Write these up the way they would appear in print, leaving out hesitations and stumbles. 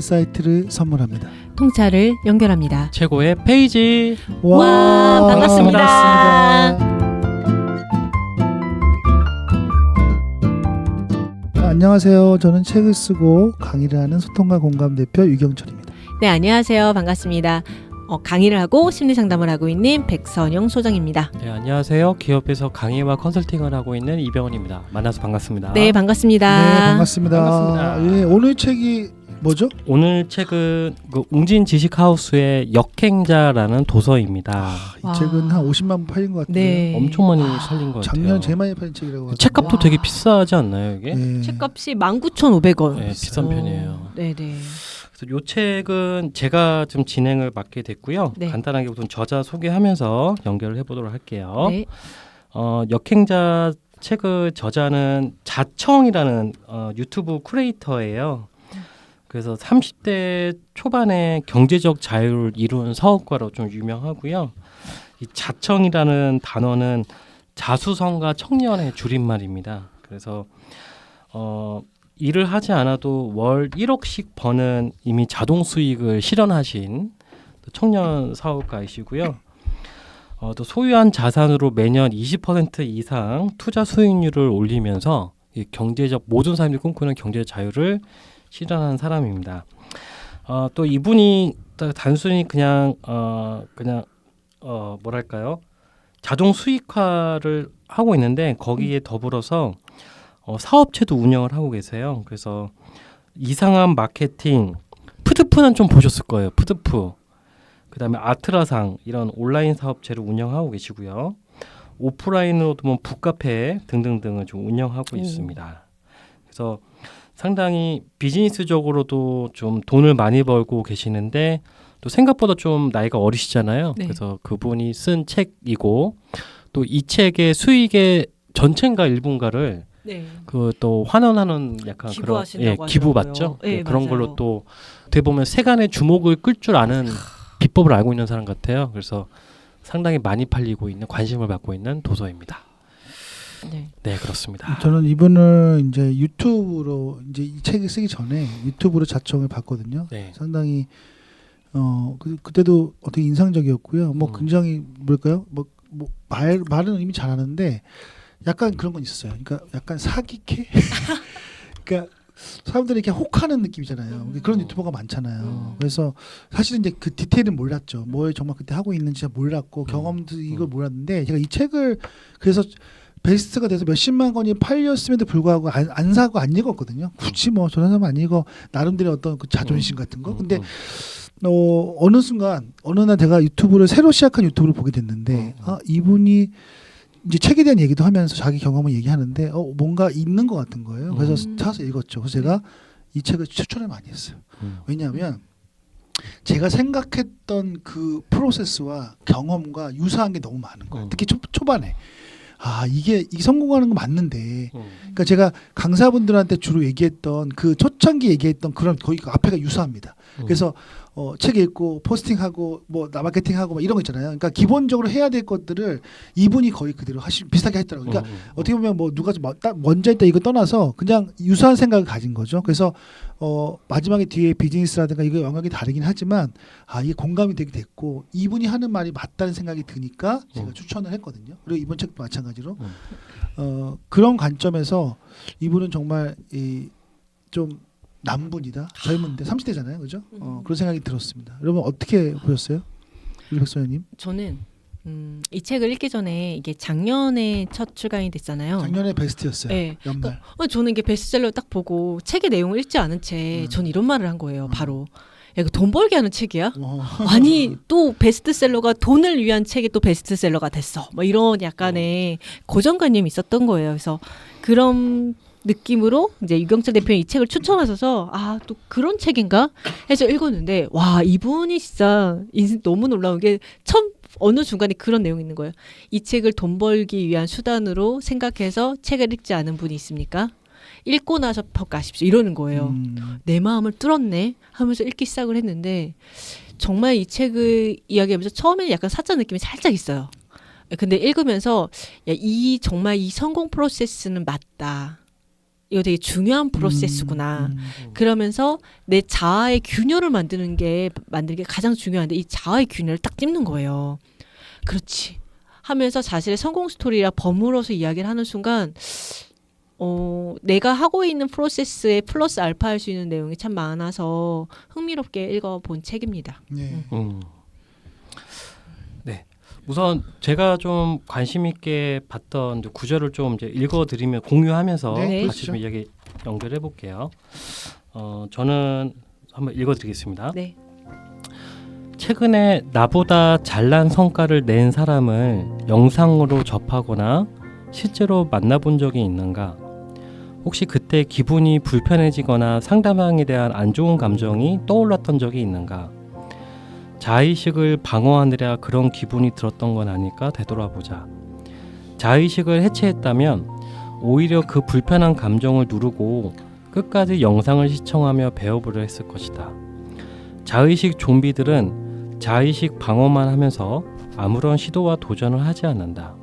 인사이트를 선물합니다. 통찰을 연결합니다. 최고의 페이지. 와, 반갑습니다. 안녕하세요. 저는 책을 쓰고 강의를 하는 소통과 공감 대표 유경철입니다. 네, 안녕하세요. 반갑습니다. 강의를 하고 심리상담을 하고 있는 백선영 소장입니다. 네, 안녕하세요. 기업에서 강의와 컨설팅을 하고 있는 이병헌입니다. 만나서 반갑습니다. 네, 반갑습니다. 네, 반갑습니다. 반갑습니다. 예, 오늘 책이 뭐죠? 오늘 책은 웅진 지식하우스의 역행자라는 도서입니다. 이 책은 한 50만 부 팔린 것 같아요. 네. 엄청 많이 살린 것 같아요. 작년 제일 많이 팔린 책이라고 하더라고요. 책값도 되게 비싸지 않나요, 이게? 네. 책값이 19,500원. 네, 비싼 편이에요. 네네. 그래서 이 책은 제가 좀 진행을 맡게 됐고요. 네. 간단하게 우선 저자 소개하면서 연결을 해보도록 할게요. 네. 역행자 책의 저자는 자청이라는 유튜브 크리에이터예요. 그래서 30대 초반에 경제적 자유를 이룬 사업가로 좀 유명하고요. 이 자청이라는 단어는 자수성가 청년의 줄임말입니다. 그래서 일을 하지 않아도 월 1억씩 버는 이미 자동 수익을 실현하신 청년 사업가이시고요. 또 소유한 자산으로 매년 20% 이상 투자 수익률을 올리면서 이 경제적 모든 사람들이 꿈꾸는 경제 자유를 실현한 사람입니다. 또 이분이 단순히 그냥 뭐랄까요? 자동 수익화를 하고 있는데 거기에 더불어서 사업체도 운영을 하고 계세요. 그래서 이상한 마케팅, 푸드푸는 좀 보셨을 거예요. 푸드푸. 그다음에 아트라상 이런 온라인 사업체를 운영하고 계시고요. 오프라인으로도 뭐 북카페 등등등을 좀 운영하고 있습니다. 그래서 상당히 비즈니스적으로도 좀 돈을 많이 벌고 계시는데 또 생각보다 좀 나이가 어리시잖아요. 네. 그래서 그분이 쓴 책이고 또 이 책의 수익의 전체인가 일부인가를 네. 그 또 환원하는 약간 그런 기부하신다고 기부 하더라고요. 맞죠? 네, 그런 맞아요. 걸로 또 어떻게 보면 세간의 주목을 끌 줄 아는 비법을 알고 있는 사람 같아요. 그래서 상당히 많이 팔리고 있는 관심을 받고 있는 도서입니다. 네. 네, 그렇습니다. 저는 이분을 이제 유튜브로 이제 이 책을 쓰기 전에 유튜브로 자청을 봤거든요. 네. 상당히 그때도 어떻게 인상적이었고요. 뭐 굉장히 뭘까요? 말은 이미 잘하는데 약간 그런 건 있었어요. 그러니까 약간 사기캐. 그러니까 사람들이 이렇게 혹하는 느낌이잖아요. 그런 유튜버가 많잖아요. 그래서 사실은 이제 그 디테일은 몰랐죠. 뭘 정말 그때 하고 있는지 잘 몰랐고 경험도 이걸 몰랐는데 제가 이 책을 그래서 베스트가 돼서 몇십만 권이 팔렸음에도 불구하고 안 사고 안 읽었거든요. 굳이 뭐 저런 사람 안 읽어 나름대로 어떤 그 자존심 같은 거. 근데 어느 순간 어느 날 제가 유튜브를 새로 시작한 유튜브를 보게 됐는데 이분이 이제 책에 대한 얘기도 하면서 자기 경험을 얘기하는데 뭔가 있는 것 같은 거예요. 그래서 찾아서 읽었죠. 그래서 제가 이 책을 추천을 많이 했어요. 왜냐하면 제가 생각했던 그 프로세스와 경험과 유사한 게 너무 많은 거예요. 특히 초반에 이게 성공하는 거 맞는데 그러니까 제가 강사분들한테 주로 얘기했던 그 초창기 얘기했던 그런 거의 그 앞에가 유사합니다. 그래서 책 읽고 포스팅하고 뭐 마케팅하고 막 이런 거 있잖아요. 그러니까 기본적으로 해야 될 것들을 이분이 거의 그대로 비슷하게 했더라고요. 그러니까 어떻게 보면 뭐 누가 먼저 했다 이거 떠나서 그냥 유사한 생각을 가진 거죠. 그래서 마지막에 뒤에 비즈니스라든가 이거 영역이 다르긴 하지만 이게 공감이 되게 됐고 이분이 하는 말이 맞다는 생각이 드니까 제가 추천을 했거든요. 그리고 이번 책도 마찬가지로 그런 관점에서 이분은 정말 좀 남분이다. 젊은데 30대잖아요. 그죠? 그런 생각이 들었습니다. 여러분 어떻게 보셨어요? 우리 백소연님? 저는 이 책을 읽기 전에 이게 작년에 첫 출간이 됐잖아요. 작년에 베스트였어요. 네. 연말. 저는 이게 베스트셀러 딱 보고 책의 내용을 읽지 않은 채 저는 이런 말을 한 거예요. 바로. 야, 이거 돈 벌게 하는 책이야? 아니 또 베스트셀러가 돈을 위한 책이 또 베스트셀러가 됐어. 뭐 이런 약간의 고정관념이 있었던 거예요. 그래서 그런 느낌으로 이제 유경철 대표님 이 책을 추천하셔서 또 그런 책인가 해서 읽었는데 와 이분이 진짜 인생 너무 놀라운 게 처음 어느 중간에 그런 내용이 있는 거예요. 이 책을 돈 벌기 위한 수단으로 생각해서 책을 읽지 않은 분이 있습니까? 읽고 나서 평가하십시오. 이러는 거예요. 내 마음을 뚫었네 하면서 읽기 시작을 했는데 정말 이 책을 이야기하면서 처음에는 약간 사짜 느낌이 살짝 있어요. 근데 읽으면서 정말 이 성공 프로세스는 맞다. 이거 되게 중요한 프로세스구나. 그러면서 내 자아의 균열을 만들게 가장 중요한데 이 자아의 균열을 딱 찝는 거예요. 그렇지. 하면서 자신의 성공 스토리라 버무려서 이야기를 하는 순간 내가 하고 있는 프로세스에 플러스 알파 할 수 있는 내용이 참 많아서 흥미롭게 읽어본 책입니다. 네. 네. 우선 제가 좀 관심 있게 봤던 구절을 좀 이제 읽어드리면 공유하면서 네, 같이 좀 이야기 연결해 볼게요. 저는 한번 읽어드리겠습니다. 네. 최근에 나보다 잘난 성과를 낸 사람을 영상으로 접하거나 실제로 만나본 적이 있는가? 혹시 그때 기분이 불편해지거나 상대방에 대한 안 좋은 감정이 떠올랐던 적이 있는가? 자의식을 방어하느라 그런 기분이 들었던 건 아닐까 되돌아보자. 자의식을 해체했다면 오히려 그 불편한 감정을 누르고 끝까지 영상을 시청하며 배워보려 했을 것이다. 자의식 좀비들은 자의식 방어만 하면서 아무런 시도와 도전을 하지 않는다.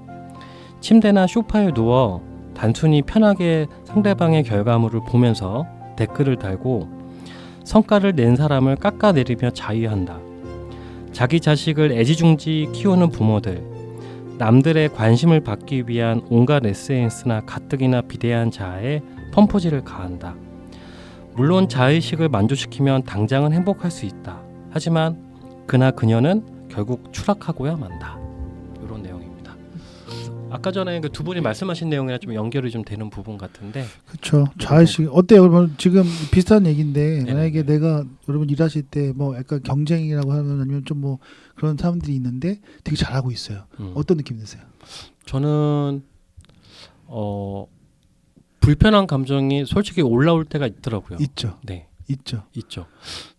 침대나 소파에 누워 단순히 편하게 상대방의 결과물을 보면서 댓글을 달고 성과를 낸 사람을 깎아내리며 자위한다. 자기 자식을 애지중지 키우는 부모들, 남들의 관심을 받기 위한 온갖 SNS나 가뜩이나 비대한 자아에 펌프질을 가한다. 물론 자의식을 만족시키면 당장은 행복할 수 있다. 하지만 그나 그녀는 결국 추락하고야 만다. 이런 내용입니다. 아까 전에 그 두 분이 말씀하신 내용이랑 좀 연결이 좀 되는 부분 같은데. 그렇죠. 자의식 어때요? 그러면 지금 비슷한 얘기인데 네네. 만약에 내가 여러분 일하실 때 뭐 약간 경쟁이라고 하면 아니면 좀 뭐 그런 사람들이 있는데 되게 잘하고 있어요. 어떤 느낌 드세요? 저는 불편한 감정이 솔직히 올라올 때가 있더라고요. 있죠. 네, 있죠. 있죠.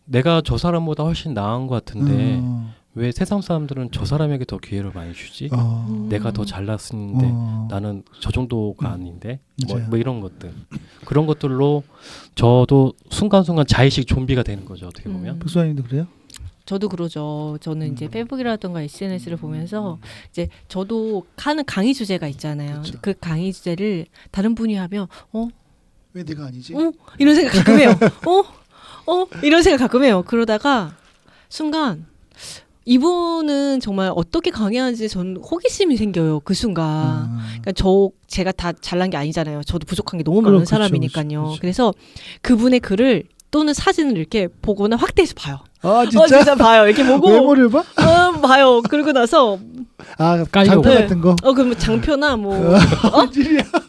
내가 저 사람보다 훨씬 나은 것 같은데 왜 세상 사람들은 저 사람에게 더 기회를 많이 주지? 내가 더 잘났는데 나는 저 정도가 아닌데 뭐 이런 것들, 그런 것들로 저도 순간순간 자의식 좀비가 되는 거죠. 어떻게 보면. 백수아님도 그래요? 저도 그러죠. 저는 이제 페이북이라든가 SNS를 보면서 이제 저도 하는 강의 주제가 있잖아요. 그쵸. 그 강의 주제를 다른 분이 하면 왜 내가 아니지? 이런 생각 가끔 해요. 이런 생각 가끔 해요. 그러다가 순간 이분은 정말 어떻게 강의하는지 전 호기심이 생겨요. 그 순간. 그러니까 제가 다 잘난 게 아니잖아요. 저도 부족한 게 너무 많은 그렇죠, 사람이니까요. 그렇죠. 그래서 그분의 글을 또는 사진을 이렇게 보거나 확대해서 봐요. 아 진짜? 진짜 봐요. 이렇게 보고 외모를 봐? 봐요. 그리고 나서 아 깔려고. 장표 같은 거. 그러면 장표나 뭐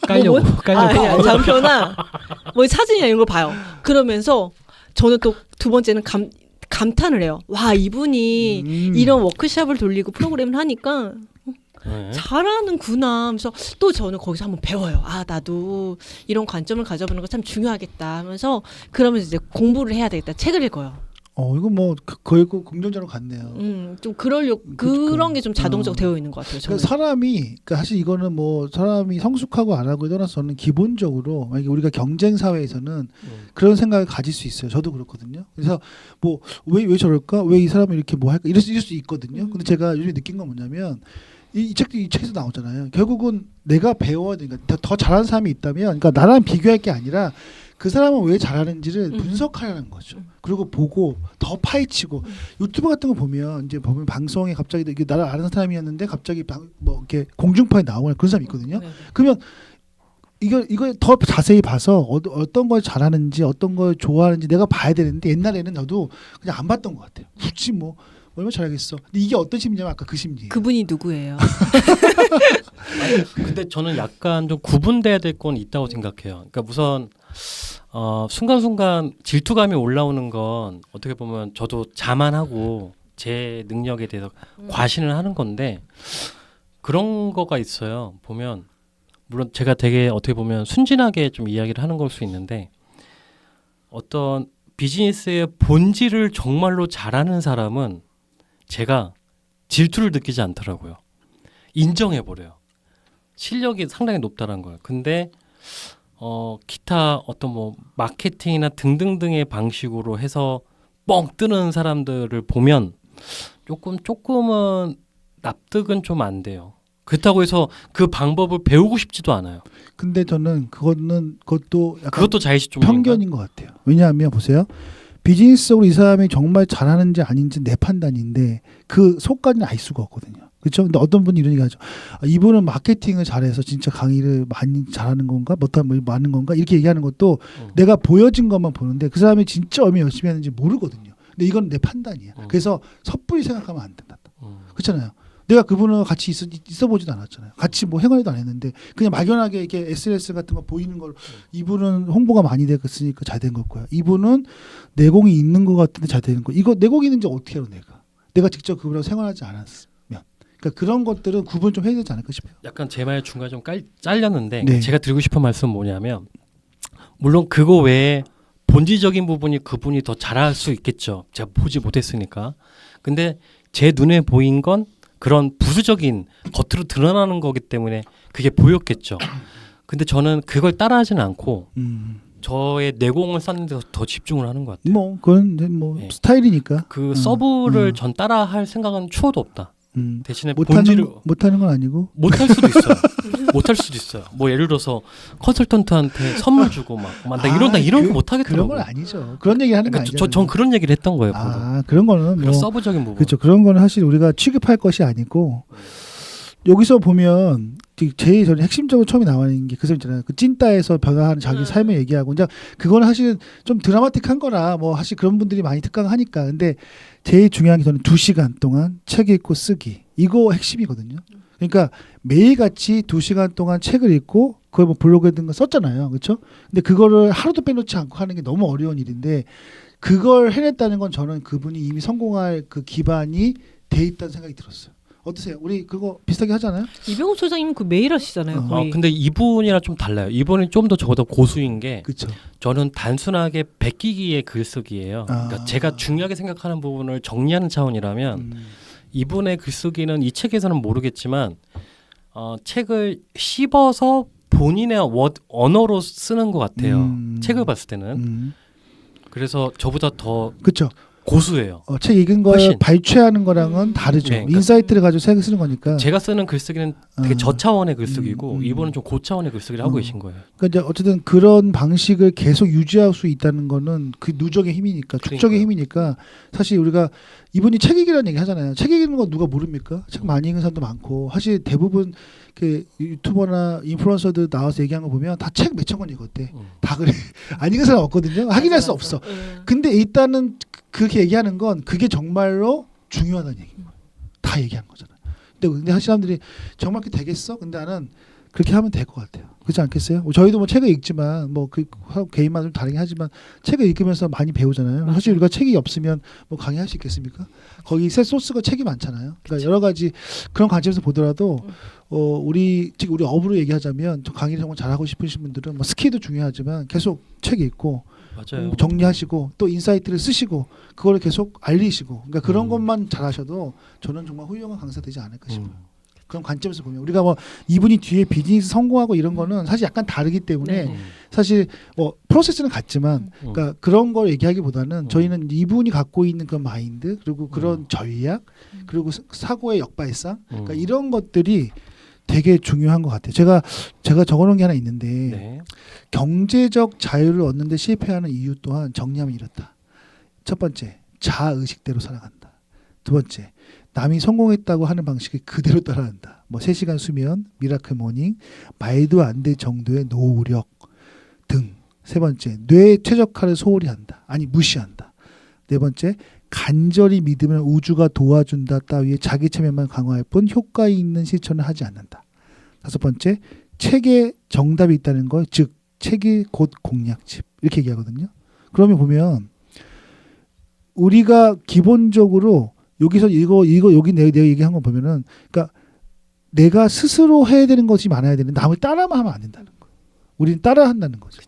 깔려고. 그냥 장표나 뭐 사진이나 이런 걸 봐요. 그러면서 저는 또 두 번째는 감탄을 해요. 와, 이분이 이런 워크숍을 돌리고 프로그램을 하니까 네. 잘하는구나 하면서 또 저는 거기서 한번 배워요. 아, 나도 이런 관점을 가져보는 거 참 중요하겠다 하면서 그러면서 이제 공부를 해야 되겠다. 책을 읽어요. 이거 뭐 거의 긍정적으로 갔네요. 좀 그런 게 좀 자동적으로 되어 있는 것 같아요. 저는. 그러니까 그러니까 사실 이거는 뭐 사람이 성숙하고 안 하고에 떠나서는 기본적으로 만약에 우리가 경쟁 사회에서는 그런 생각을 가질 수 있어요. 저도 그렇거든요. 그래서 뭐 왜 저럴까? 왜 이 사람이 이렇게 뭐 할까? 이럴 수 있거든요. 근데 제가 요즘에 느낀 건 뭐냐면 이 책에서 나오잖아요. 결국은 내가 배워야 되니까 더 잘하는 사람이 있다면, 그러니까 나랑 비교할 게 아니라 그 사람은 왜 잘하는지를 분석하라는 거죠. 그리고 보고 더 파헤치고 유튜브 같은 거 보면 방송에 갑자기 이게 나를 아는 사람이었는데 갑자기 뭐 이렇게 공중파에 나오거나 그런 사람이 있거든요. 네. 그러면 이거 더 자세히 봐서 어떤 걸 잘하는지 어떤 걸 좋아하는지 내가 봐야 되는데 옛날에는 나도 그냥 안 봤던 것 같아요. 굳이 뭐 얼마나 잘하겠어. 근데 이게 어떤 심리냐면 아까 그 심리. 그분이 누구예요? 근데 저는 약간 좀 구분돼야 될 건 있다고 생각해요. 그러니까 우선 순간순간 질투감이 올라오는 건 어떻게 보면 저도 자만하고 제 능력에 대해서 과신을 하는 건데 그런 거가 있어요. 보면 물론 제가 되게 어떻게 보면 순진하게 좀 이야기를 하는 걸 수 있는데 어떤 비즈니스의 본질을 정말로 잘하는 사람은 제가 질투를 느끼지 않더라고요. 인정해버려요. 실력이 상당히 높다는 거예요. 근데 기타 어떤 뭐 마케팅이나 등등등의 방식으로 해서 뻥 뜨는 사람들을 보면 조금은 납득은 좀 안 돼요. 그렇다고 해서 그 방법을 배우고 싶지도 않아요. 근데 저는 그것도 약간 그것도 자의식 좀 편견인 것 같아요. 왜냐하면 보세요. 비즈니스적으로 이 사람이 정말 잘하는지 아닌지 내 판단인데 그 속까지는 알 수가 없거든요. 그렇죠? 근데 어떤 분이 이런 얘기 하죠. 이분은 마케팅을 잘해서 진짜 강의를 많이 잘하는 건가? 못하면 많은 건가? 이렇게 얘기하는 것도 내가 보여진 것만 보는데 그 사람이 진짜 얼마나 열심히 하는지 모르거든요. 근데 이건 내 판단이야. 그래서 섣불리 생각하면 안 된다. 그렇잖아요. 내가 그분과 같이 있어 보지도 않았잖아요. 같이 뭐 행활도 안 했는데 그냥 막연하게 이렇게 SNS 같은 거 보이는 걸 이분은 홍보가 많이 됐으니까 잘 된 거고요. 이분은 내공이 있는 것 같은데 잘 되는 거. 이거 내공이 있는지 어떻게 알아 내가 직접 그분하고 생활하지 않았으면. 그러니까 그런 것들은 구분 좀 해야 되지 않을까 싶어요. 약간 제 말 중간에 좀 잘렸는데 네. 제가 드리고 싶은 말씀은 뭐냐면 물론 그거 외에 본질적인 부분이 그분이 더 잘할 수 있겠죠. 제가 보지 못했으니까. 근데 제 눈에 보인 건 그런 부수적인 겉으로 드러나는 거기 때문에 그게 보였겠죠. 근데 저는 그걸 따라하지는 않고 저의 내공을 쌓는 데 더 집중을 하는 것 같아요. 뭐 그건 이제 뭐 네. 스타일이니까. 그 서브를 전 따라할 생각은 추호도 없다. 대신에 본질을 못하는 건 아니고 못할 수도 있어요. 못할 수도 있어요. 뭐 예를 들어서 컨설턴트한테 선물 주고 막 나 이런 거 못하겠더라고요. 그런 건 아니죠. 그런 얘기 하는 거 그러니까 아니죠. 전 그런 얘기를 했던 거예요. 방금. 그런 거는 그런 서브적인 부분. 그렇죠. 그런 거는 사실 우리가 취급할 것이 아니고 여기서 보면 제일 저는 핵심적으로 처음에 나오는 게 그 사람 있잖아요. 그 찐따에서 변화하는 자기 삶을 얘기하고 이제 그거는 사실 좀 드라마틱한 거라 뭐 사실 그런 분들이 많이 특강하니까. 근데 제일 중요한 게 저는 2시간 동안 책 읽고 쓰기. 이거 핵심이거든요. 그러니까 매일같이 2시간 동안 책을 읽고 그걸 뭐 블로그에 든 거 썼잖아요. 그렇죠? 근데 그거를 하루도 빼놓지 않고 하는 게 너무 어려운 일인데 그걸 해냈다는 건 저는 그분이 이미 성공할 그 기반이 돼 있다는 생각이 들었어요. 어떠세요? 우리 그거 비슷하게 하잖아요. 이병훈 소장님 그 매일 하시잖아요. 거의. 근데 이분이랑 좀 달라요. 이분은 좀 더 저보다 고수인 게 그렇죠. 저는 단순하게 베끼기의 글쓰기예요. 그러니까 제가 중요하게 생각하는 부분을 정리하는 차원이라면 이분의 글쓰기는 이 책에서는 모르겠지만 책을 씹어서 본인의 언어로 쓰는 것 같아요. 책을 봤을 때는. 그래서 저보다 더 그렇죠. 고수예요. 책 읽은 걸 훨씬. 발췌하는 거랑은 다르죠. 네, 그러니까 인사이트를 가지고 책을 쓰는 거니까. 제가 쓰는 글쓰기는 되게 저차원의 글쓰기고 이분은 좀 고차원의 글쓰기를 하고 계신 거예요. 그러니까 이제 어쨌든 그런 방식을 계속 유지할 수 있다는 거는 그 누적의 힘이니까, 축적의 힘이니까 사실 우리가 이분이 책 읽기라는 얘기 하잖아요. 책 읽는 거 누가 모릅니까? 책 많이 읽는 사람도 많고 사실 대부분 그 유튜버나 인플루언서들 나와서 얘기한 거 보면 다 책 몇천 권 읽었대. 다 그래. 안 읽은 사람 없거든요. 확인할 수 없어. 근데 일단은 그렇게 얘기하는 건 그게 정말로 중요하다는 얘기인 거예요. 다 얘기한 거잖아요. 근데 사실 사람들이 정말 그렇게 되겠어? 근데 나는 그렇게 하면 될 것 같아요. 그렇지 않겠어요? 저희도 뭐 책을 읽지만 뭐 그 개인마다 좀 다르긴 하지만 책을 읽으면서 많이 배우잖아요. 사실 우리가 책이 없으면 뭐 강의할 수 있겠습니까? 거기 새 소스가 책이 많잖아요. 그러니까 여러 가지 그런 관점에서 보더라도 우리 업으로 얘기하자면 강의를 정말 잘하고 싶으신 분들은 뭐 스킬도 중요하지만 계속 책 읽고 맞아요. 정리하시고 또 인사이트를 쓰시고 그거를 계속 알리시고 그러니까 그런 것만 잘하셔도 저는 정말 훌륭한 강사 되지 않을까 싶어요. 그런 관점에서 보면 우리가 뭐 이분이 뒤에 비즈니스 성공하고 이런 거는 사실 약간 다르기 때문에 사실 뭐 프로세스는 같지만 그러니까 그런 걸 얘기하기보다는 저희는 이분이 갖고 있는 그런 마인드 그리고 그런 전략 그리고 사고의 역발상 그러니까 이런 것들이 되게 중요한 것 같아요. 제가 적어놓은 게 하나 있는데 네. 경제적 자유를 얻는데 실패하는 이유 또한 정리하면 이렇다. 첫 번째, 자아의식대로 살아간다. 두 번째, 남이 성공했다고 하는 방식을 그대로 따라한다. 뭐 3시간 수면, 미라클 모닝, 말도 안 될 정도의 노력 등. 세 번째, 뇌의 최적화를 소홀히 한다. 아니 무시한다. 네 번째, 간절히 믿으면 우주가 도와준다 따위의 자기 체면만 강화할 뿐 효과 있는 실천을 하지 않는다. 다섯 번째, 책에 정답이 있다는 것, 즉 책이 곧 공략집 이렇게 얘기하거든요. 그러면 보면 우리가 기본적으로 여기서 여기 내가 얘기한 거 보면은 그러니까 내가 스스로 해야 되는 것이 많아야 되는데 남을 따라만 하면 안 된다는 거예요. 우리는 따라한다는 거죠.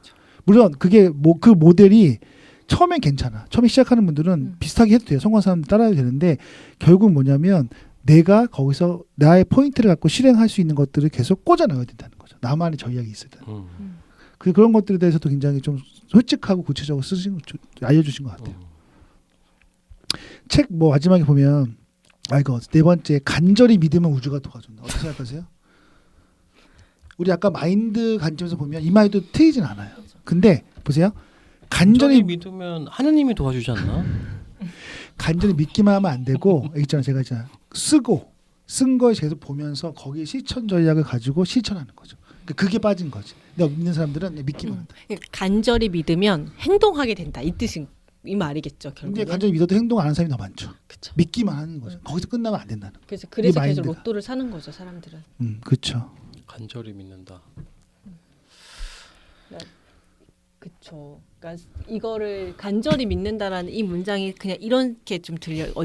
물론 그게 그 모델이 처음엔 괜찮아. 처음에 시작하는 분들은 비슷하게 해도 돼요. 성공한 사람들 따라해도 되는데 결국 뭐냐면 내가 거기서 나의 포인트를 갖고 실행할 수 있는 것들을 계속 꽂아 넣어야 된다는 거죠. 나만의 전략이 있어야 된다는 거죠. 그런 것들에 대해서도 굉장히 좀 솔직하고 구체적으로 알려주신 것 같아요. 책 뭐 마지막에 보면 이거 네 번째 간절히 믿으면 우주가 도와준다. 어떻게 생각하세요? 우리 아까 마인드 관점에서 보면 이 마인드 틀리진 않아요. 근데 보세요. 간절히 간절히 믿으면 하느님이 도와주지 않나? 간절히 믿기만 하면 안 되고 있잖아 제가 있잖아 쓴 걸 계속 보면서 거기에 실천 전략을 가지고 실천하는 거죠. 그러니까 그게 빠진 거지. 내가 믿는 사람들은 그냥 믿기만 한다. 간절히 믿으면 행동하게 된다. 이 뜻인 이 말이겠죠. 근데 결국은. 간절히 믿어도 행동 안 하는 사람이 더 많죠. 그쵸. 믿기만 하는 거죠. 거기서 끝나면 안 된다는. 그래서 이게 계속 마인드가. 로또를 사는 거죠. 사람들은. 그렇죠. 간절히 믿는다. 그쵸. 그러니까 이거를 간절히 믿는다라는 이 문장이 그냥 이렇게 좀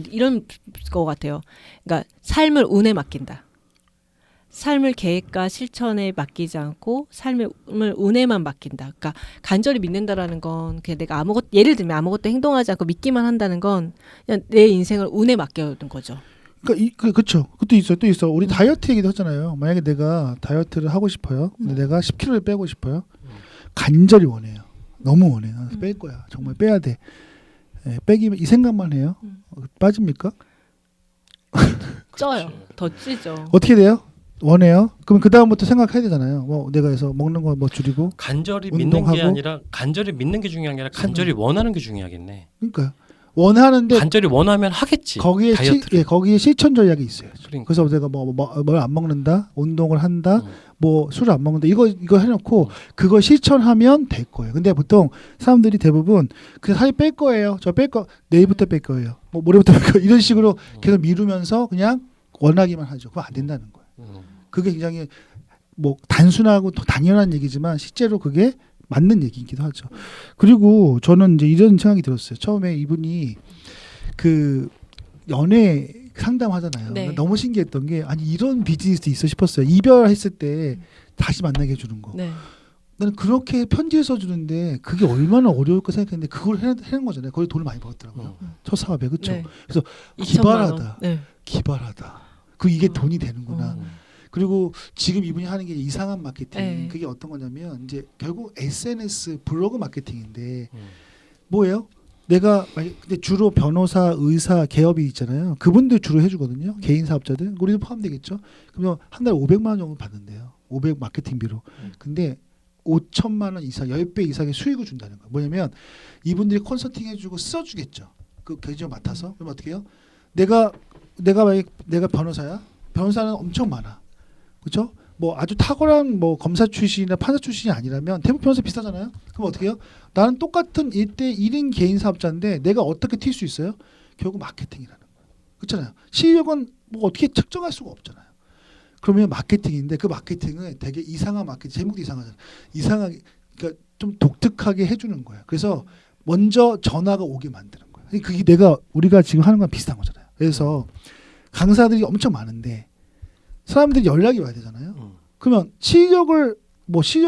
이런 거 같아요. 그러니까 삶을 운에 맡긴다. 삶을 계획과 실천에 맡기지 않고 삶을 운에만 맡긴다. 그러니까 간절히 믿는다라는 건 그냥 내가 예를 들면 아무것도 행동하지 않고 믿기만 한다는 건 그냥 내 인생을 운에 맡겨둔 거죠. 그러니까 그렇죠. 그것도 있어요. 또 있어. 우리 다이어트 얘기도 하잖아요. 만약에 내가 다이어트를 하고 싶어요. 근데 내가 10kg를 빼고 싶어요. 간절히 원해요. 너무 원해요. 뺄 거야. 정말 빼야 돼. 빼기면 이 생각만 해요. 빠집니까? 쪄요. 더 찌죠. 어떻게 돼요? 원해요. 그럼 그 다음부터 생각해야 되잖아요. 뭐 내가 해서 먹는 거 뭐 줄이고. 간절히 운동하고. 믿는 게 아니라 간절히 믿는 게 중요한 게 아니라 간절히 원하는 게 중요하겠네. 그러니까 원하는데 간절히 원하면 하겠지. 거기에 다이어트를. 거기에 실천 전략이 있어요. 그러니까. 그래서 내가 뭘 안 먹는다, 운동을 한다, 뭐 술을 안 먹는다 이거 해놓고 그걸 실천하면 될 거예요. 근데 보통 사람들이 대부분 그 살이 뺄 거예요. 저 뺄 거 내일부터 뺄 거예요. 뭐 모레부터 뺄 거예요. 이런 식으로 계속 미루면서 그냥 원하기만 하죠. 그거 안 된다는 거예요. 그게 굉장히 뭐 단순하고 당연한 얘기지만 실제로 그게 맞는 얘기이기도 하죠. 그리고 저는 이제 이런 생각이 들었어요. 처음에 이분이 그 연애 상담하잖아요. 네. 너무 신기했던 게 아니 이런 비즈니스도 있어 싶었어요. 이별했을 때 다시 만나게 해주는 거. 네. 나는 그렇게 편지를 써주는데 그게 얼마나 어려울까 생각했는데 그걸 해낸 거잖아요. 거기 돈을 많이 벌었더라고요. 첫 사업에 그렇죠. 네. 그래서 2천만 원. 기발하다. 네. 기발하다. 그 이게 돈이 되는구나. 음. 그리고 지금 이분이 하는 게 이상한 마케팅. 네. 그게 어떤 거냐면 이제 결국 SNS 블로그 마케팅인데 뭐예요? 내가 근데 주로 변호사, 의사, 개업이 있잖아요. 그분들 주로 해주거든요. 개인 사업자들 우리도 포함되겠죠. 그러면 한 달에 500만 원 정도 받는데요. 500 마케팅비로. 근데 5천만 원 이상, 10배 이상의 수익을 준다는 거예요. 뭐냐면 이분들이 컨설팅 해주고 써주겠죠. 그 계정 맡아서. 그럼 어떻게 해요? 내가 만약 내가 변호사야. 변호사는 엄청 많아. 그렇죠? 뭐 아주 탁월한 뭐 검사 출신이나 판사 출신이 아니라면 대부분 변호사 비슷하잖아요. 그럼 어떻게 해요? 나는 똑같은 1대 1인 개인 사업자인데 내가 어떻게 튈 수 있어요? 결국 마케팅이라는 거예요. 그렇잖아요. 실력은 뭐 어떻게 측정할 수가 없잖아요. 그러면 마케팅인데 그 마케팅은 되게 이상한 마케팅, 제목도 이상하잖아요. 이상하게 그러니까 좀 독특하게 해주는 거예요. 그래서 먼저 전화가 오게 만드는 거예요. 그게 우리가 지금 하는 거랑 비슷한 거잖아요. 그래서 강사들이 엄청 많은데 사람들이 연락이 와야 되잖아요. 그러면 실력을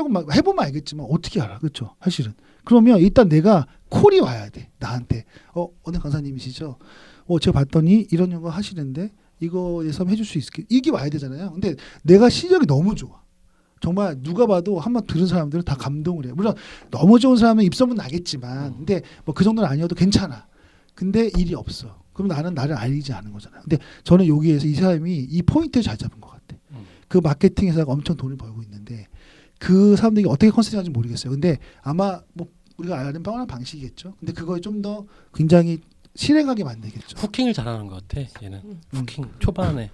막 해보면 알겠지만 어떻게 알아, 그렇죠? 사실은. 그러면 일단 내가 콜이 와야 돼 나한테. 어느 강사님이시죠? 제가 봤더니 이런 거 하시는데 이거에서 해줄 수 있을게. 이게 와야 되잖아요. 근데 내가 실력이 너무 좋아. 정말 누가 봐도 한번 들은 사람들은 다 감동을 해요. 물론 너무 좋은 사람은 입소문 나겠지만, 근데 뭐 그 정도는 아니어도 괜찮아. 근데 일이 없어. 그럼 나는 나를 알리지 않은 거잖아요. 근데 저는 여기에서 이 사람이 이 포인트를 잘 잡은 것 같아. 그 마케팅 회사가 엄청 돈을 벌고 있는데 그 사람들이 어떻게 컨설팅하는지 모르겠어요. 근데 아마 뭐 우리가 아는 뻔한 방식이겠죠. 근데 그걸 좀 더 굉장히 실행하게 만들겠죠. 후킹을 잘하는 것 같아. 얘는 후킹 초반에.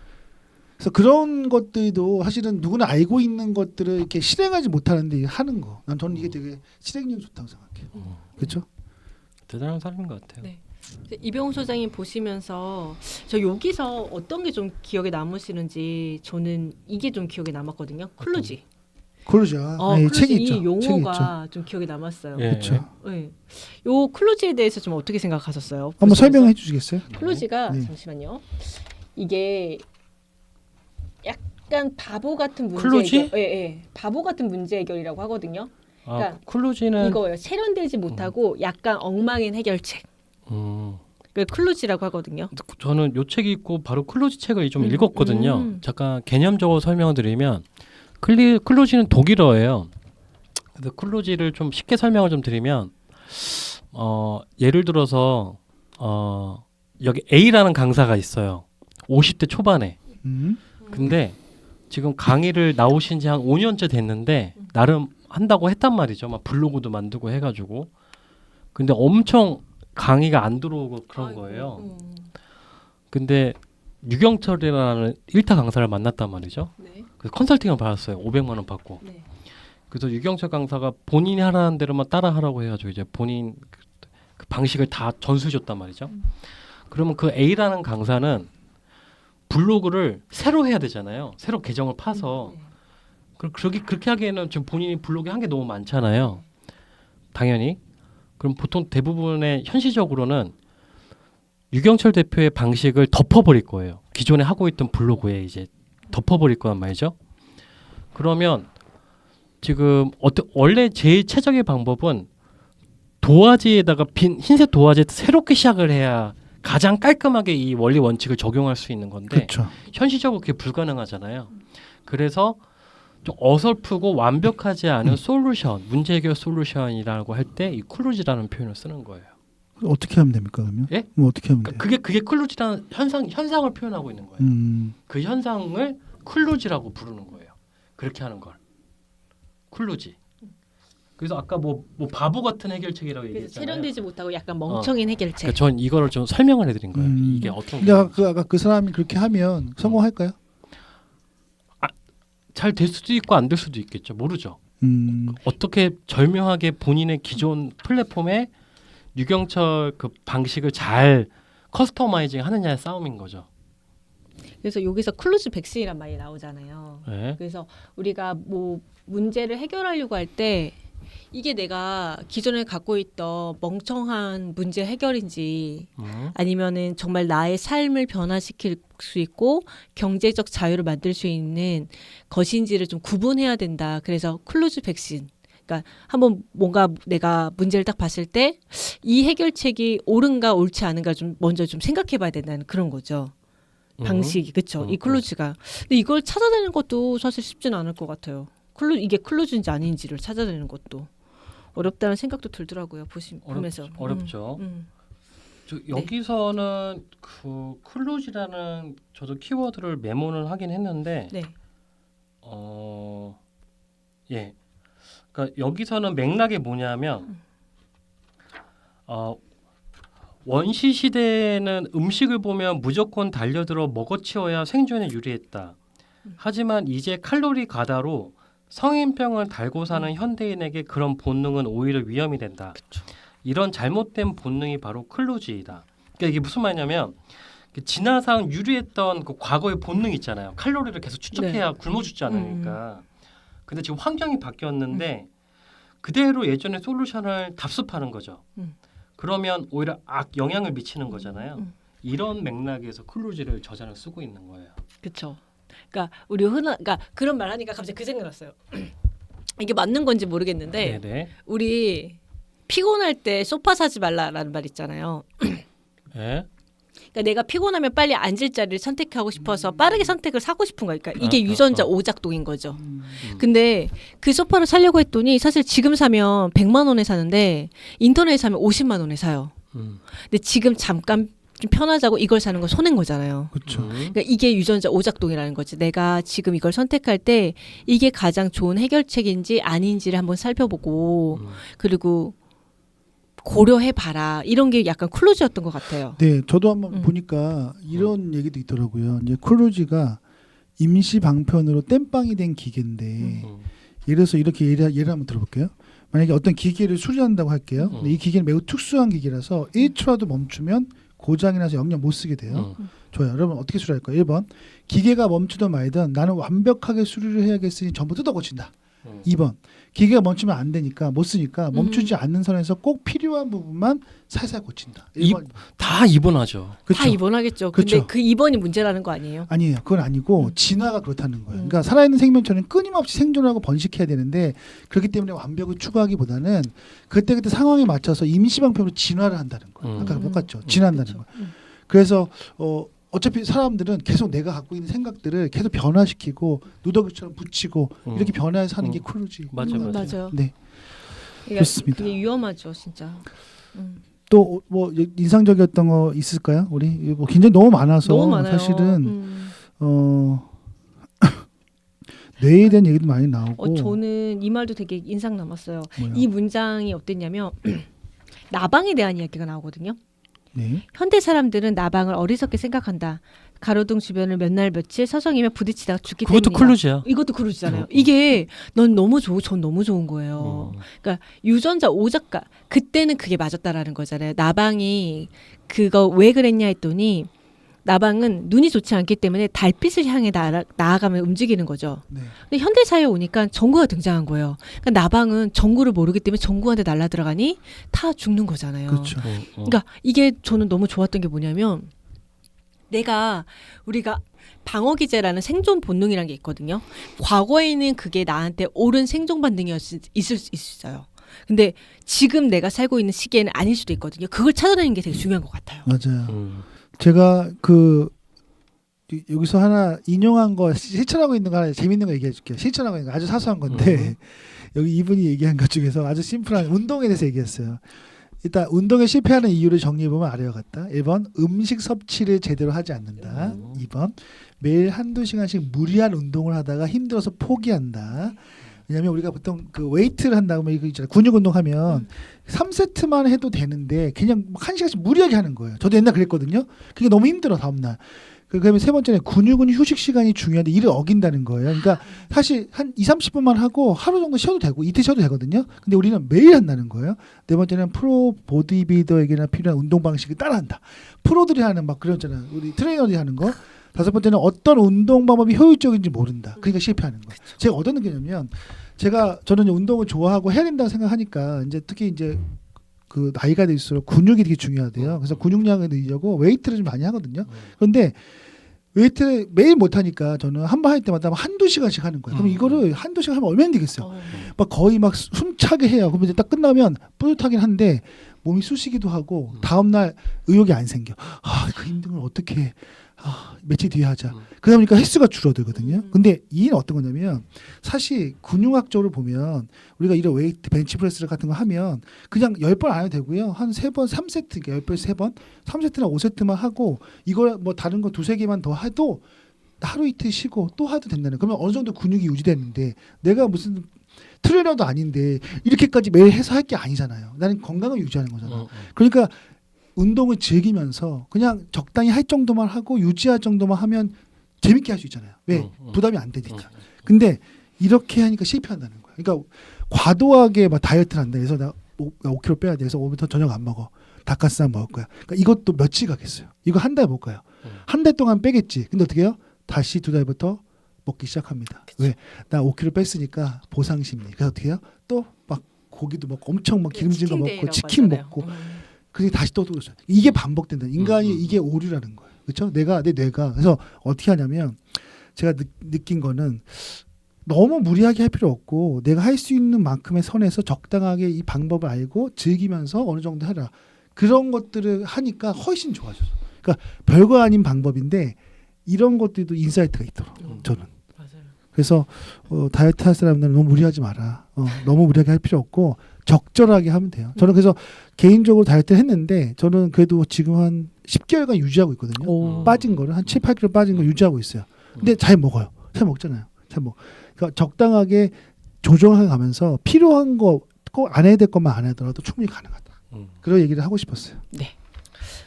그래서 그런 것들도 사실은 누구나 알고 있는 것들을 이렇게 실행하지 못하는데 하는 거. 저는 이게 되게 실행력이 좋다고 생각해요. 그렇죠? 대단한 사람인 것 같아요. 네. 이병훈 소장님 보시면서 저 여기서 어떤 게 좀 기억에 남으시는지 저는 이게 좀 기억에 남았거든요. 클루지. 클루지야. 클루지 책이 이 있죠. 용어가 좀 기억에 남았어요. 예. 그렇죠. 네. 요 클루지에 대해서 좀 어떻게 생각하셨어요? 한번 보시면서? 설명해 주시겠어요? 클루지가 네. 잠시만요. 이게 약간 바보 같은 문제 클루지? 해결. 예. 바보 같은 문제 해결이라고 하거든요. 그러니까 클루지는 이거예요. 세련되지 못하고 약간 엉망인 해결책. 그 클루지라고 하거든요. 저는 요 책이 있고 바로 클루지 책을 좀 읽었거든요. 잠깐 개념적으로 설명을 드리면 클루지는 독일어예요. 그래서 클루지를 좀 쉽게 설명을 좀 드리면 예를 들어서 여기 A라는 강사가 있어요. 50대 초반에. 음. 근데 지금 강의를 나오신 지 한 5년째 됐는데 나름 한다고 했단 말이죠. 막 블로그도 만들고 해가지고. 근데 엄청 강의가 안 들어오고 그런 거예요. 근데 유경철이라는 1타 강사를 만났단 말이죠. 네. 그래서 컨설팅을 받았어요. 500만 원 받고. 네. 그래서 유경철 강사가 본인이 하라는 대로만 따라하라고 해가지고 이제 본인 그 방식을 다 전수해줬단 말이죠. 그러면 그 A라는 강사는 블로그를 새로 해야 되잖아요. 새로 계정을 파서. 그렇게 하기에는 지금 본인이 블로그에 한 게 너무 많잖아요. 당연히. 그럼 보통 대부분의 현실적으로는 유경철 대표의 방식을 덮어버릴 거예요. 기존에 하고 있던 블로그에 이제 덮어버릴 거란 말이죠. 그러면 지금 원래 제일 최적의 방법은 도화지에다가 흰색 도화지에 새롭게 시작을 해야 가장 깔끔하게 이 원리 원칙을 적용할 수 있는 건데 그렇죠. 현실적으로 그게 불가능하잖아요. 그래서 좀 어설프고 완벽하지 않은 솔루션, 문제 해결 솔루션이라고 할 때 이 클루지라는 표현을 쓰는 거예요. 어떻게 하면 됩니까 그러면? 예? 뭐 어떻게 하면 돼요? 그게 클루지라는 현상을 표현하고 있는 거예요. 그 현상을 클루지라고 부르는 거예요. 그렇게 하는 걸 클루지. 그래서 아까 뭐 바보 같은 해결책이라고 그래서 얘기했잖아요. 세련되지 못하고 약간 멍청인 해결책. 그러니까 전 이거를 좀 설명을 해드린 거예요. 이게 어떤 근데 아까 그 사람이 그렇게 하면 성공할까요? 잘 될 수도 있고 안 될 수도 있겠죠. 모르죠. 어떻게 절묘하게 본인의 기존 플랫폼에 유경철 그 방식을 잘 커스터마이징 하느냐의 싸움인 거죠. 그래서 여기서 클루즈 백신이란 말이 나오잖아요. 네. 그래서 우리가 뭐 문제를 해결하려고 할 때 이게 내가 기존에 갖고 있던 멍청한 문제 해결인지 아니면은 정말 나의 삶을 변화시킬 수 있고 경제적 자유를 만들 수 있는 것인지를 좀 구분해야 된다. 그래서 클루즈 백신. 그러니까 한번 뭔가 내가 문제를 딱 봤을 때 이 해결책이 옳은가 옳지 않은가 좀 먼저 좀 생각해봐야 된다는 그런 거죠. 방식이 그렇죠. 이 클루즈가. 근데 이걸 찾아내는 것도 사실 쉽지는 않을 것 같아요. 이게 클루즈인지 아닌지를 찾아내는 것도 어렵다는 생각도 들더라고요. 보면서. 어렵죠. 여기서는 그 클루즈라는 저도 키워드를 메모를 하긴 했는데, 네. 예. 그러니까 여기서는 맥락이 뭐냐면, 원시 시대에는 음식을 보면 무조건 달려들어 먹어치워야 생존에 유리했다. 하지만 이제 칼로리 과다로 성인병을 달고 사는 현대인에게 그런 본능은 오히려 위험이 된다. 그쵸. 이런 잘못된 본능이 바로 클루지이다. 그러니까 이게 무슨 말이냐면 진화상 유리했던 그 과거의 본능 있잖아요. 칼로리를 계속 추적해야 굶어 죽지 않으니까. 근데 지금 환경이 바뀌었는데 그대로 예전의 솔루션을 답습하는 거죠. 그러면 오히려 영향을 미치는 거잖아요. 이런 맥락에서 클루지를 저자는 쓰고 있는 거예요. 그렇죠. 그러니까 우리 그러니까 그런 말 하니까 갑자기 그 생각 났어요. 이게 맞는 건지 모르겠는데 네네. 우리 피곤할 때 소파 사지 말라라는 말 있잖아요. 네. 그러니까 내가 피곤하면 빨리 앉을 자리를 선택하고 싶어서 빠르게 선택을 사고 싶은 거니까 이게 유전자 오작동인 거죠. 근데 그 소파를 사려고 했더니 사실 지금 사면 100만 원에 사는데 인터넷에 사면 50만 원에 사요. 근데 지금 잠깐 좀 편하자고 이걸 사는 건 손해인 거잖아요. 그렇죠. 그러니까 이게 유전자 오작동이라는 거지. 내가 지금 이걸 선택할 때 이게 가장 좋은 해결책인지 아닌지를 한번 살펴보고 그리고 고려해봐라. 이런 게 약간 클루즈였던 것 같아요. 네, 저도 한번 보니까 이런 얘기도 있더라고요. 이제 클루즈가 임시 방편으로 땜빵이 된 기계인데 예를 들어서 이렇게 예를 한번 들어볼게요. 만약에 어떤 기계를 수리한다고 할게요. 근데 이 기계는 매우 특수한 기계라서 1초라도 멈추면 고장이 나서 영영 못 쓰게 돼요. 좋아요. 여러분 어떻게 수리할까요? 1번 기계가 멈추든 말든 나는 완벽하게 수리를 해야겠으니 전부 뜯어 고친다. 2번 기계가 멈추면 안 되니까 못 쓰니까 멈추지 않는 선에서 꼭 필요한 부분만 살살 고친다. 1번. 다 입원하죠. 다 입원하겠죠. 근데 그쵸. 그 입원이 문제라는 거 아니에요? 아니에요. 그건 아니고 진화가 그렇다는 거예요. 그러니까 살아있는 생명체는 끊임없이 생존하고 번식해야 되는데 그렇기 때문에 완벽을 추구하기보다는 그때그때 상황에 맞춰서 임시방편으로 진화를 한다는 거예요. 아까 똑같죠. 진화한다는 거예요. 그래서 어차피 사람들은 계속 내가 갖고 있는 생각들을 계속 변화시키고 누더기처럼 붙이고 이렇게 변화해서 하는 게 클루지. 맞아요. 맞아요. 네. 그러니까 좋습니다. 그게 위험하죠, 진짜. 또 뭐 인상적이었던 거 있을까요? 우리 뭐 굉장히 너무 많아서 너무 많아요. 사실은 뇌에 대한 얘기도 많이 나오고. 저는 이 말도 되게 인상 남았어요. 뭐요? 이 문장이 어땠냐면 나방에 대한 이야기가 나오거든요. 네. 현대 사람들은 나방을 어리석게 생각한다. 가로등 주변을 몇 날 며칠 서성이며 부딪히다가 죽기 그것도 때문이다. 클루즈야. 이것도 클루즈잖아요. 이게 전 너무 좋은 거예요. 그러니까 유전자 오작가 그때는 그게 맞았다라는 거잖아요. 나방이 그거 왜 그랬냐 했더니 나방은 눈이 좋지 않기 때문에 달빛을 향해 나아가면 움직이는 거죠. 네. 근데 현대 사회에 오니까 전구가 등장한 거예요. 그러니까 나방은 전구를 모르기 때문에 전구한테 날라 들어가니 타 죽는 거잖아요. 그렇죠. 그러니까 이게 저는 너무 좋았던 게 뭐냐면 우리가 방어 기제라는 생존 본능이라는 게 있거든요. 과거에는 그게 나한테 옳은 생존 본능이었을 수 있어요. 근데 지금 내가 살고 있는 시기에는 아닐 수도 있거든요. 그걸 찾아내는 게 되게 중요한 것 같아요. 맞아요. 제가 여기서 하나 인용한 거 실천하고 있는 거 하나 재밌는 거 얘기해 줄게요. 실천하고 있는 거 아주 사소한 건데 여기 이분이 얘기한 것 중에서 아주 심플한 운동에 대해서 얘기했어요. 일단 운동에 실패하는 이유를 정리해보면 아래와 같다. 1번 음식 섭취를 제대로 하지 않는다. 2번 매일 한두 시간씩 무리한 운동을 하다가 힘들어서 포기한다. 왜냐하면 우리가 보통 그 웨이트를 한다고 하면 이거 있잖아요. 근육 운동하면 3세트만 해도 되는데 그냥 1시간씩 무리하게 하는 거예요. 저도 옛날 그랬거든요. 그게 너무 힘들어 다음날. 그다음에 세 번째는 근육은 휴식 시간이 중요한데 이를 어긴다는 거예요. 그러니까 사실 한 2-30분만 하고 하루 정도 쉬어도 되고 이틀 쉬어도 되거든요. 근데 우리는 매일 한다는 거예요. 네 번째는 프로 보디빌더에게나 필요한 운동 방식을 따라한다. 프로들이 하는 막 그런 있잖아요. 우리 트레이너들이 하는 거. 다섯 번째는 어떤 운동 방법이 효율적인지 모른다. 그러니까 실패하는 거예요. 제가 어떤 느낌이냐면 저는 이제 운동을 좋아하고 해야 된다고 생각하니까 이제 특히 이제 그 나이가 들수록 근육이 되게 중요하대요. 그래서 근육량을 늘리려고 웨이트를 좀 많이 하거든요. 그런데 웨이트 매일 못 하니까 저는 한 번 할 때마다 한두 시간씩 하는 거예요. 그럼 이거를 한두 시간 하면 얼마나 되겠어요? 막 거의 막 숨차게 해요. 그러면 이제 딱 끝나면 뿌듯하긴 한데 몸이 쑤시기도 하고 다음 날 의욕이 안 생겨. 그 힘든 걸 어떻게 해? 며칠 뒤에 하자. 그러다 보니까 횟수가 줄어들거든요. 근데 이는 어떤 거냐면 사실 근육학적으로 보면 우리가 이런 웨이트 벤치프레스 같은 거 하면 그냥 10번 안 해도 되고요. 한 3번 3세트 그러니까 10번 3번 3세트나 5세트만 하고 이걸 뭐 다른 거 2-3개만 더 해도 하루 이틀 쉬고 또 해도 된다는. 그러면 어느 정도 근육이 유지되는데 내가 무슨 트레이너도 아닌데 이렇게까지 매일 해서 할 게 아니잖아요. 나는 건강을 유지하는 거잖아. 그러니까 운동을 즐기면서 그냥 적당히 할 정도만 하고 유지할 정도만 하면 재밌게 할 수 있잖아요. 왜? 부담이 안 되니까. 근데 이렇게 하니까 실패한다는 거야. 그러니까 과도하게 막 다이어트를 한다. 그래서 나 5kg 빼야 돼. 그래서 오늘부터 저녁 안 먹어. 닭가슴살 먹을 거야. 그러니까 이것도 며칠 가겠어요. 이거 한 달 못 가요. 한 달 동안 빼겠지. 근데 어떻게 해요? 다시 2달부터 먹기 시작합니다. 그치. 왜? 나 5kg 뺐으니까 보상 심리. 그래서 어떻게 해요? 또 막 고기도 먹고 엄청 막 기름진 거 먹고 치킨 먹고 그게 다시 또 그렇죠. 이게 반복된다. 인간이 이게 오류라는 거예요. 그렇죠? 내 뇌가 그래서 어떻게 하냐면 제가 느낀 거는 너무 무리하게 할 필요 없고 내가 할 수 있는 만큼의 선에서 적당하게 이 방법을 알고 즐기면서 어느 정도 해라. 그런 것들을 하니까 훨씬 좋아져요. 그러니까 별거 아닌 방법인데 이런 것들도 인사이트가 있더라고요. 저는. 맞아요. 그래서 다이어트 할 사람들은 너무 무리하지 마라. 너무 무리하게 할 필요 없고 적절하게 하면 돼요. 저는 그래서 개인적으로 다이어트를 했는데 저는 그래도 지금 한 10개월간 유지하고 있거든요. 빠진 거를 한 7-8kg 빠진 거 유지하고 있어요. 근데 잘 먹어요. 잘 먹잖아요. 그러니까 적당하게 조정해 가면서 필요한 거 꼭 안 해야 될 것만 안 하더라도 충분히 가능하다. 그런 얘기를 하고 싶었어요. 네.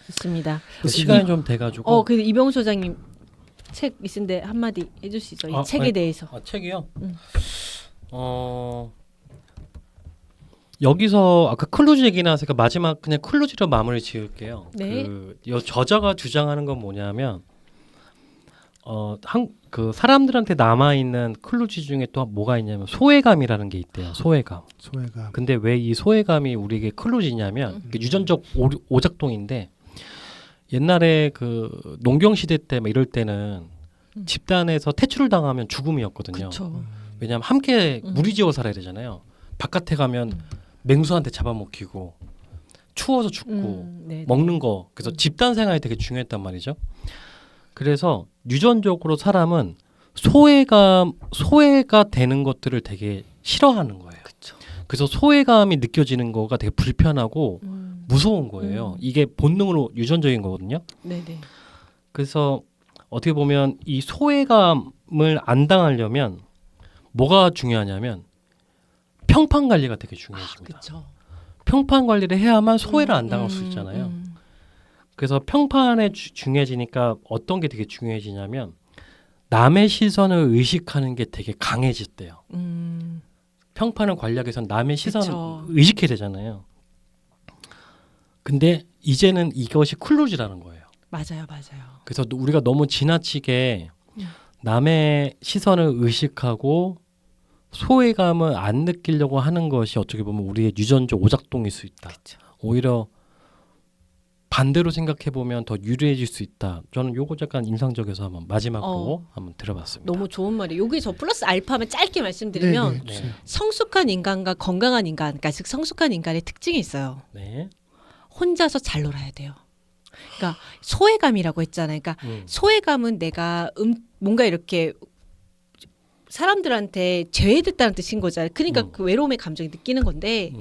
좋습니다. 시간이 좀 돼가지고. 그래도 이병수 소장님 책 있는데 한마디 해줄 수 있어요? 이 책에 대해서. 책이요? 여기서 아까 클루즈 얘기 나와서 마지막 그냥 클루즈로 마무리 지을게요. 네. 저자가 주장하는 건 뭐냐면 그 사람들한테 남아 있는 클루즈 중에 또 뭐가 있냐면 소외감이라는 게 있대요. 소외감. 근데 왜 이 소외감이 우리에게 클루즈냐면 유전적 오작동인데 옛날에 그 농경 시대 때 막 이럴 때는 집단에서 퇴출을 당하면 죽음이었거든요. 그쵸. 왜냐하면 함께 무리지어 살아야 되잖아요. 바깥에 가면 맹수한테 잡아먹히고 추워서 죽고 먹는 거 그래서 집단 생활이 되게 중요했단 말이죠. 그래서 유전적으로 사람은 소외가 되는 것들을 되게 싫어하는 거예요. 그쵸. 그래서 소외감이 느껴지는 거가 되게 불편하고 무서운 거예요. 이게 본능으로 유전적인 거거든요. 네네. 그래서 어떻게 보면 이 소외감을 안 당하려면 뭐가 중요하냐면 평판 관리가 되게 중요해집니다. 그렇죠. 평판 관리를 해야만 소외를 안 당할 수 있잖아요. 그래서 평판에 중요해지니까 어떤 게 되게 중요해지냐면 남의 시선을 의식하는 게 되게 강해졌대요. 평판을 관리하기 위해서는 남의 시선을 그쵸. 의식해야 되잖아요. 근데 이제는 이것이 클로즈라는 거예요. 맞아요. 그래서 우리가 너무 지나치게 남의 시선을 의식하고 소외감을 안 느끼려고 하는 것이 어떻게 보면 우리의 유전적 오작동일 수 있다. 그쵸. 오히려 반대로 생각해 보면 더 유리해질 수 있다. 저는 요거 약간 인상적이어서 한번 마지막으로 한번 들어봤습니다. 너무 좋은 말이에요. 여기 저 플러스 알파면 짧게 말씀드리면 네, 네. 성숙한 인간과 건강한 인간, 그러니까 즉 성숙한 인간의 특징이 있어요. 네. 혼자서 잘 놀아야 돼요. 그러니까 소외감이라고 했잖아요. 그러니까 소외감은 내가 뭔가 이렇게 사람들한테 제외됐다는 뜻인 거잖아요. 그러니까 그 외로움의 감정이 느끼는 건데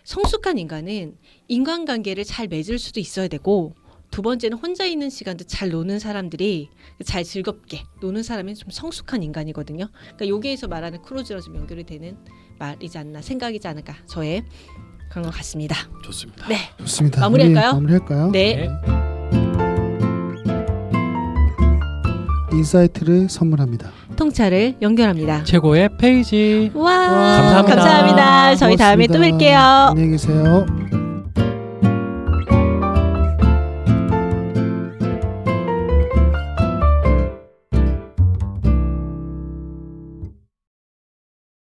성숙한 인간은 인간관계를 잘 맺을 수도 있어야 되고 두 번째는 혼자 있는 시간도 잘 노는 사람들이 잘 즐겁게 노는 사람이 좀 성숙한 인간이거든요. 그러니까 여기에서 말하는 크루즈랑 좀 연결이 되는 말이지 않나 생각이지 않을까 저의 그런 것 같습니다. 좋습니다. 네. 좋습니다. 마무리할까요? 우리 마무리할까요? 네. 인사이트를 선물합니다. 통찰을 연결합니다. 최고의 페이지. 와, 감사합니다. 감사합니다. 저희 다음에 또 고맙습니다. 뵐게요. 안녕히 계세요.